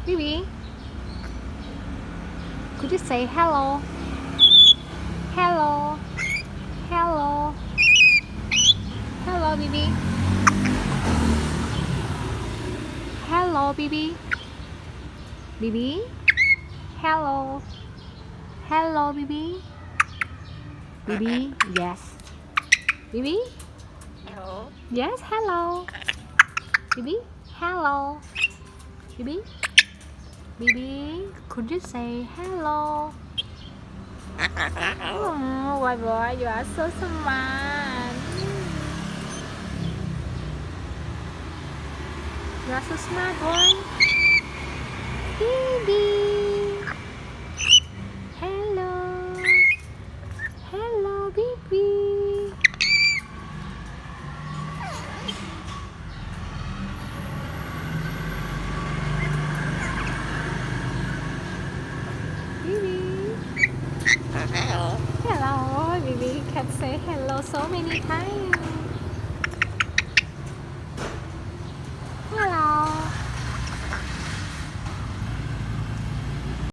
Bibi, could you say hello? Hello. Hello. Hello, Bibi. Hello, Bibi. Bibi. Hello. Hello, Bibi. Bibi, yes. Bibi? Hello. Yes, hello. Bibi, hello. Bibi? Bibi, could you say hello? Oh, boy, you are so smart. You are so smart, boy. Bibi. Hello. Hello, Bibi. Bibi. Hello. Hello, Bibi can say hello so many times.